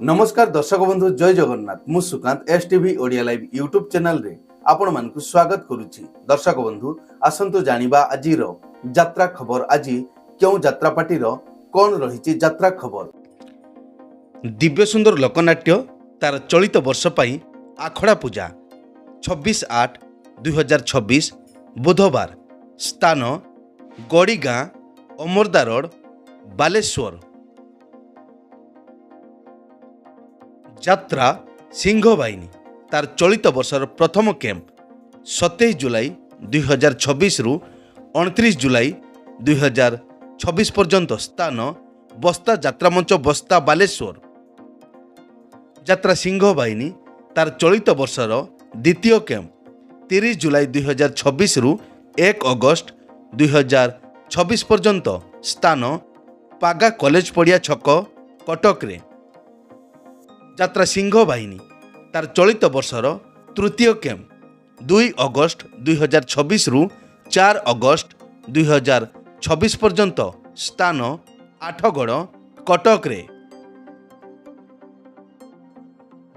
नमस्कार दर्शक बंधु जय जगन्नाथ मु Sukanta S TV Odia live YouTube channel रे आपण मानकु स्वागत करूची। दर्शक बंधु आसंतु जानिबा आजिर यात्रा खबर। आज क्यों यात्रा पार्टी कौन रही यात्रा खबर। दिव्य सुंदर लोकनाट्य तार चलित वर्ष पाई आखड़ा पूजा 26/8/2026 बुधवार। स्थान गड़ीगाँ अमरदा रोड बालेश्वर। यात्रा सिंह बाहिनी तार चलित वर्षर प्रथम कैंप 27 जुलाई 2026 रु 29 जुलाई 2026 पर्यंत। स्थान बस्ता यात्रा मंच बस्ता बालेश्वर। यात्रा सिंह बाहिनी तार चलित वर्षर द्वितीय कैंप 30 जुलाई 2026 रु 1 अगस्त 2026 पर्यंत। स्थान पागा कॉलेज पड़िया छक कटक रे। यात्रा सिंह बाहिनी तार चलित वर्षर तृतीय कैंप 2 अगस्त 2026 रु 4 अगस्त 2026 पर्यंत। स्थान आठगड़ कटक रे।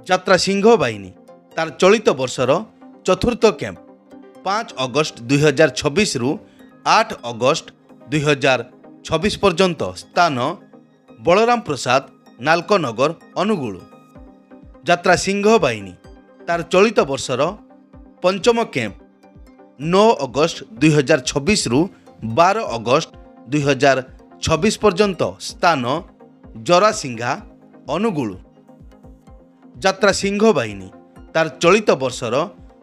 यात्रा सिंह बाहिनी तार चलित वर्षर चतुर्थ कैंप 5 अगस्त 2026 रु 8 अगस्त 2026 पर्यंत। स्थान बलराम प्रसाद नालकनगर अनुगुल। यात्रा सिंह बाहिनी तार चलित वर्षर पंचम कैंप 9 अगस्त 2026 रु 12 अगस्त 2026 पर्यंत। स्थान जरासिंघा अनुगुल। यात्रा सिंह बाहिनी तार चलित वर्षर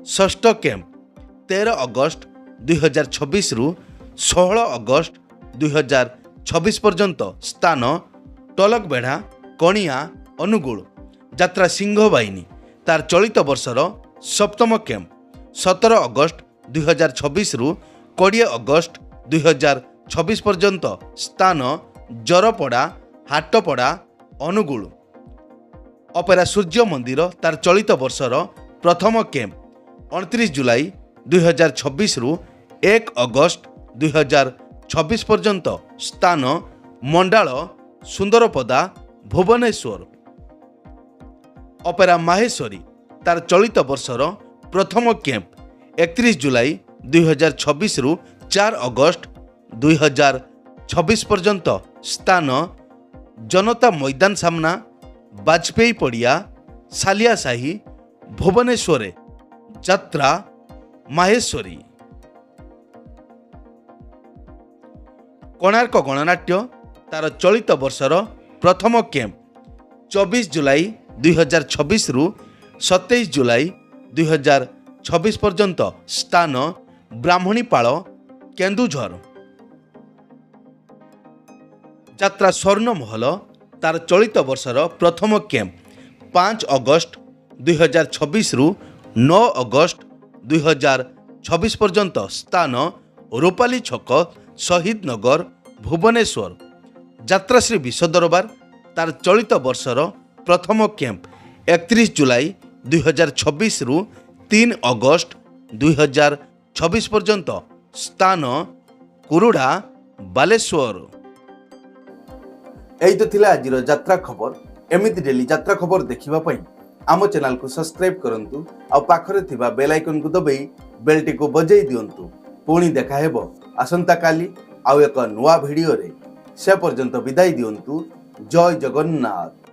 षष्ठ कैंप 13 अगस्त 2026 रु 16 अगस्त 2026 पर्यंत। स्थान टलकबेढ़ा कणिया अनुगुल। यात्रा सिंह बाहिनी तार चलित वर्षर सप्तम कैंप 17 अगस्त 2026 रु 20 अगस्त 2026 पर्यंत। स्थान जरपड़ा हाटपड़ा अनुगुल। अपेरा सूर्य मंदिर तार चलित वर्षर प्रथम कैंप 29 जुलाई 2026 रु 1 अगस्त 2026 पर्यंत। स्थान मंडाल सुंदरपदा भुवनेश्वर। अपेरा माहेश्वरी तार चलित वर्षर प्रथम कैंप 31 जुलाई 2026 रु 4 अगस्त 2026 पर्यंत। स्थान जनता मैदान सामना बाजपेयी पड़िया सालिया साही भुवनेश्वर। यात्रा माहेश्वरी। कोणार्क गणनाट्य तार चलित वर्षर प्रथम कैंप 24 जुलाई 2026 रु 27 जुलाई 2026 पर्यंत। स्थान ब्राह्मणीपाल केन्दुझर। यात्रा स्वर्णमहल तार चलित वर्षर प्रथम कैंप 5 अगस्त 2026 रु 9 अगस्त 2026 पर्यंत। स्थान रूपाली छक शहीद नगर भुवनेश्वर। यात्रा श्री विश्व दरबार तार चलित वर्षर प्रथम कैंप 31 जुलाई 2026 रु 3 अगस्त 2026 पर्यंत। स्थान कुरुड़ा बालेश्वर। यही तो थिला आजिर यात्रा खबर। एमिति डेली यात्रा खबर देखिबा पई आम चैनल को सब्सक्राइब करंतु आ पाखरे थिबा बेल आइकन को दबाई बेलटी को बजाई दियंतु। पुणी देखा हेबो आसंता काली आउ एक नुआ भिडियो रे। से पर्यंत विदाई दियंतु। जय जगन्नाथ।